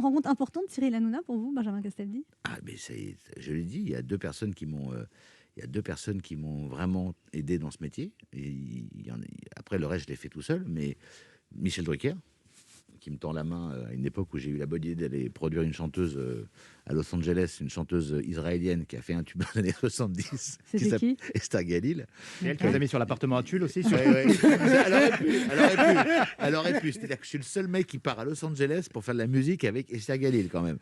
rencontre importante, Cyril Hanouna, pour vous, Benjamin Castaldi? Ah, mais je l'ai dit, il y a deux personnes qui m'ont vraiment aidé dans ce métier. Et après, le reste, je l'ai fait tout seul. Mais Michel Drucker, qui me tend la main à une époque où j'ai eu la bonne idée d'aller produire une chanteuse à Los Angeles, une chanteuse israélienne qui a fait un tube dans les années 70. C'était qui? Esther Galil. C'est elle qui vous a mis sur l'appartement à Tulle aussi Ouais. Elle aurait pu. C'est-à-dire que je suis le seul mec qui part à Los Angeles pour faire de la musique avec Esther Galil, quand même.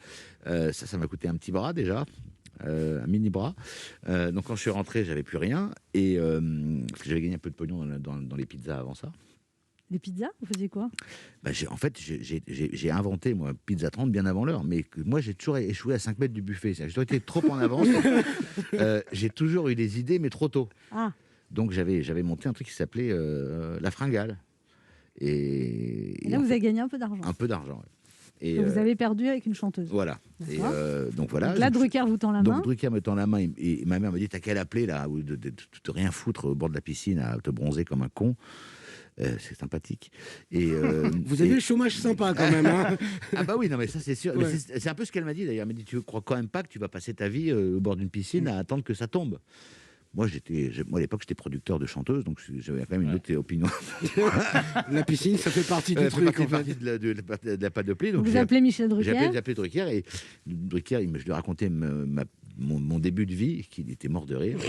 Ça m'a coûté un petit bras déjà. Un mini bras. Donc quand je suis rentré, j'avais plus rien. Et parce que j'avais gagné un peu de pognon dans les pizzas avant ça. Les pizzas, vous faisiez quoi? J'ai inventé, moi, Pizza 30 bien avant l'heure, mais moi, j'ai toujours échoué à 5 mètres du buffet. J'ai toujours été trop en avance. J'ai toujours eu des idées, mais trop tôt. Ah. Donc, j'avais monté un truc qui s'appelait La Fringale. Et là, vous avez gagné un peu d'argent. Un peu d'argent, ouais. Et vous avez perdu avec une chanteuse. Voilà. Et donc voilà. Donc là, Drucker vous tend la main. Donc Drucker me tend la main et ma mère me dit: t'as qu'à l'appeler là, ou de rien foutre au bord de la piscine à te bronzer comme un con. C'est sympathique. Et vous avez le chômage sympa quand même. Hein. Ah bah oui, non mais ça c'est sûr. Ouais. C'est un peu ce qu'elle m'a dit d'ailleurs. Elle m'a dit: tu crois quand même pas que tu vas passer ta vie au bord d'une piscine à attendre que ça tombe? Moi, à l'époque, j'étais producteur de chanteuse, donc j'avais quand même une autre opinion. La piscine, ça fait partie du truc. Ça fait partie de la panoplie. Donc vous appelez Michel Drucker. J'ai appelé Drucker et Drucker, je lui ai raconté mon début de vie, qu'il était mort de rire,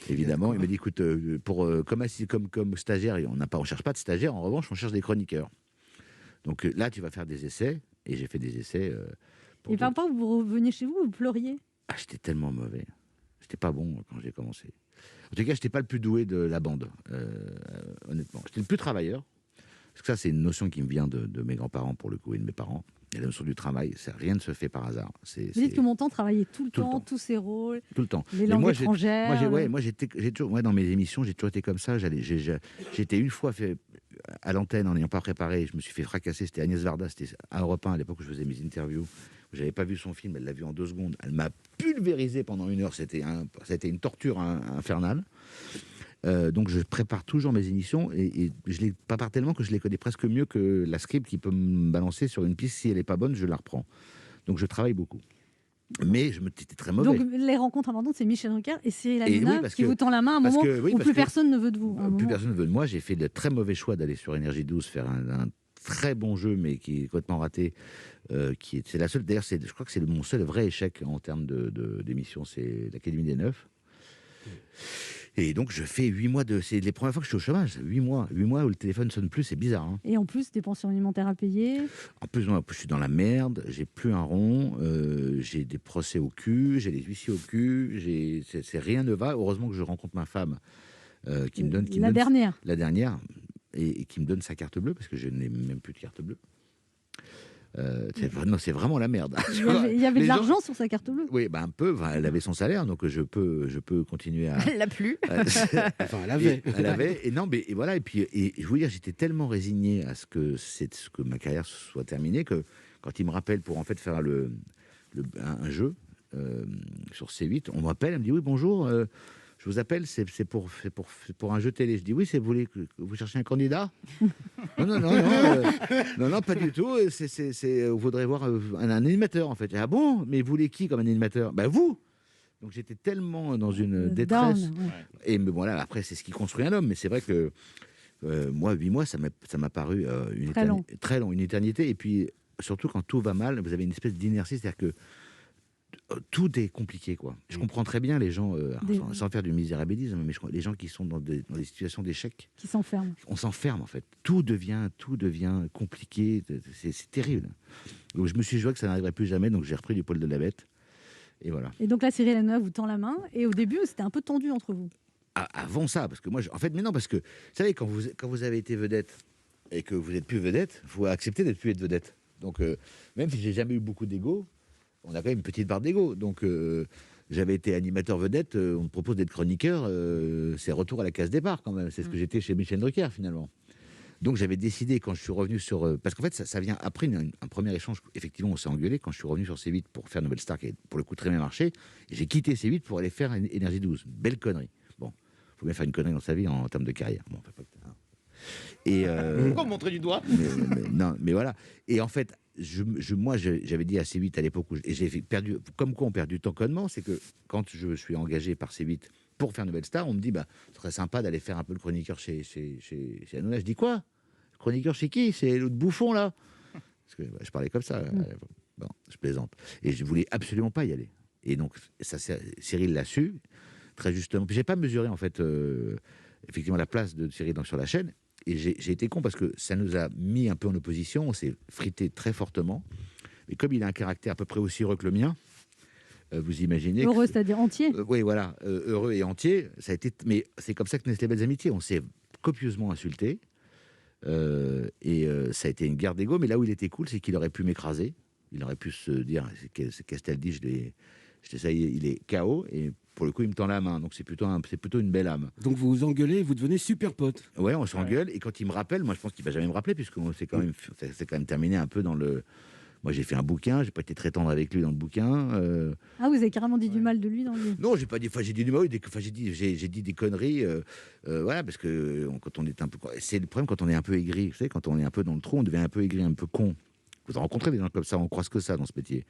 évidemment. Il m'a dit: écoute, comme stagiaire, on cherche pas de stagiaire, en revanche, on cherche des chroniqueurs. Donc là, tu vas faire des essais, et j'ai fait des essais. Et parfois, vous reveniez chez vous, vous pleuriez? Ah, j'étais tellement mauvais. J'étais pas bon quand j'ai commencé. En tout cas, j'étais pas le plus doué de la bande, honnêtement. J'étais le plus travailleur. Parce que ça, c'est une notion qui me vient de mes grands-parents, pour le coup, et de mes parents. Et la notion du travail, rien ne se fait par hasard. Vous dites que Montand travaillait tout le temps, tous ses rôles, tout le temps. Les langues étrangères. J'ai toujours, dans mes émissions, j'ai toujours été comme ça. J'étais une fois fait à l'antenne en n'ayant pas préparé. Je me suis fait fracasser. C'était Agnès Varda, c'était à Europe 1 à l'époque où je faisais mes interviews. J'avais pas vu son film, elle l'a vu en 2 secondes. Elle m'a pulvérisé pendant 1 heure. C'était une torture infernale. Donc je prépare toujours mes émissions et je les prépare tellement que je les connais presque mieux que la script qui peut me balancer sur une piste. Si elle est pas bonne, je la reprends. Donc je travaille beaucoup. Mais j'étais très mauvais. Donc les rencontres importantes, c'est Michel Drucker et Cyril Hanouna qui vous tend la main à un moment où plus personne ne veut de vous. Plus personne ne veut de moi. J'ai fait le très mauvais choix d'aller sur Énergie 12 faire un très bon jeu, mais qui est complètement raté. C'est la seule. D'ailleurs, je crois que c'est mon seul vrai échec en termes d'émission. C'est l'Académie des Neufs. Et donc, je fais 8 mois c'est les premières fois que je suis au chômage. 8 mois où le téléphone sonne plus, c'est bizarre. Hein. Et en plus, des pensions alimentaires à payer. En plus, moi, je suis dans la merde. J'ai plus un rond. J'ai des procès au cul. J'ai des huissiers au cul. Rien ne va. Heureusement que je rencontre ma femme qui me donne. La dernière. Et qui me donne sa carte bleue parce que je n'ai même plus de carte bleue. C'est vraiment la merde. Il y avait de l'argent sur sa carte bleue. Oui, un peu. Elle avait son salaire, donc je peux continuer à. Elle l'a plus. Enfin, elle avait. Elle avait. Et non, mais voilà. Et puis, je veux dire, j'étais tellement résigné à ce que ma carrière soit terminée que quand il me rappelle pour en fait faire un jeu sur C8, on m'appelle, elle me dit: oui, bonjour. Je vous appelle, c'est pour un jeu télé. Je dis: oui, vous cherchez un candidat? Non, pas du tout. Vous voudrez voir un animateur, en fait. Ah bon? Mais vous voulez qui comme animateur? Vous. Donc j'étais tellement dans une détresse. Down, ouais. Et mais voilà, après, c'est ce qui construit un homme. Mais c'est vrai que moi, 8 mois, ça m'a paru très long, une éternité. Et puis, surtout quand tout va mal, vous avez une espèce d'inertie, c'est-à-dire que tout est compliqué, quoi. Je comprends très bien les gens, sans faire du misérabilisme, mais les gens qui sont dans des situations d'échec. Qui s'enferment. On s'enferme, en fait. Tout devient compliqué. C'est terrible. Donc, je me suis joué que ça n'arriverait plus jamais, donc j'ai repris du poil de la bête. Et voilà. Et donc là, Cyril Hanouna vous tend la main, et au début, c'était un peu tendu entre vous. Avant ça, parce que moi, mais non, parce que, vous savez, quand vous avez été vedette et que vous n'êtes plus vedette, il faut accepter d'être plus être vedette. Donc, même si j'ai jamais eu beaucoup d'ego, on a quand même une petite barre d'ego. Donc, j'avais été animateur vedette, on me propose d'être chroniqueur, c'est retour à la case départ quand même. C'est ce que j'étais chez Michel Drucker, finalement. Donc, j'avais décidé, quand je suis revenu sur... parce qu'en fait, ça vient après un premier échange. Effectivement, on s'est engueulé quand je suis revenu sur C8 pour faire Nouvelle Star, qui a pour le coup très bien marché. Et j'ai quitté C8 pour aller faire Énergie 12. Belle connerie. Bon, il faut bien faire une connerie dans sa vie en termes de carrière. Bon, et pourquoi montrer du doigt? Non, mais voilà. Et en fait, moi, j'avais dit à C8 à l'époque, et j'ai perdu, comme quoi on perd du temps connement, c'est que quand je suis engagé par C8 pour faire Nouvelle Star, on me dit, ce serait sympa d'aller faire un peu le chroniqueur chez Hanouna. Je dis quoi? Le chroniqueur chez qui? C'est l'autre bouffon, là? Parce que je parlais comme ça. Bon, je plaisante. Et je voulais absolument pas y aller. Et donc, ça, Cyril l'a su, très justement. Puis j'ai pas mesuré, en fait, effectivement, la place de Cyril sur la chaîne. Et j'ai été con parce que ça nous a mis un peu en opposition. On s'est frité très fortement. Mais comme il a un caractère à peu près aussi heureux que le mien, vous imaginez... Heureux, c'est-à-dire entier. Oui, voilà. Heureux et entier. Ça a été... Mais c'est comme ça que naissent les belles amitiés. On s'est copieusement insultés. Ça a été une guerre d'ego. Mais là où il était cool, c'est qu'il aurait pu m'écraser. Il aurait pu se dire, Castel dit, ça y est, il est KO. Et pour le coup, il me tend la main. Donc c'est plutôt une belle âme. Donc vous vous engueulez et vous devenez super potes. Ouais, on s'engueule. Et quand il me rappelle, moi je pense qu'il va jamais me rappeler, puisque c'est quand même terminé un peu dans le... Moi j'ai fait un bouquin, j'ai pas été très tendre avec lui dans le bouquin. Ah, vous avez carrément dit du mal de lui dans le... Non, j'ai pas dit. Enfin, j'ai dit du mal. J'ai dit des conneries. Voilà, parce que quand on est un peu... C'est le problème quand on est un peu aigri. Vous savez, quand on est un peu dans le trou, on devient un peu aigri, un peu con. Vous en rencontrez des gens comme ça, on croise que ça dans ce métier.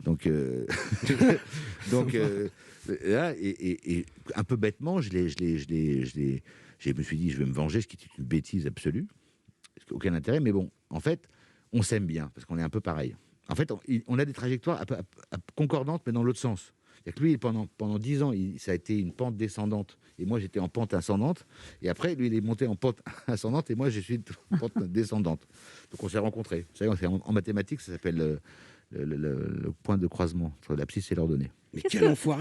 Donc, là, et un peu bêtement, je me suis dit, je vais me venger, ce qui est une bêtise absolue, parce qu'aucun intérêt. Mais bon, en fait, on s'aime bien, parce qu'on est un peu pareil. En fait, on a des trajectoires concordantes, mais dans l'autre sens. C'est-à-dire que lui, pendant 10 ans, ça a été une pente descendante, et moi, j'étais en pente ascendante. Et après, lui, il est monté en pente ascendante, et moi, je suis en pente descendante. Donc, on s'est rencontrés. Vous savez, en mathématiques, ça s'appelle le point de croisement entre l'abscisse et l'ordonnée. Mais quel enfoiré!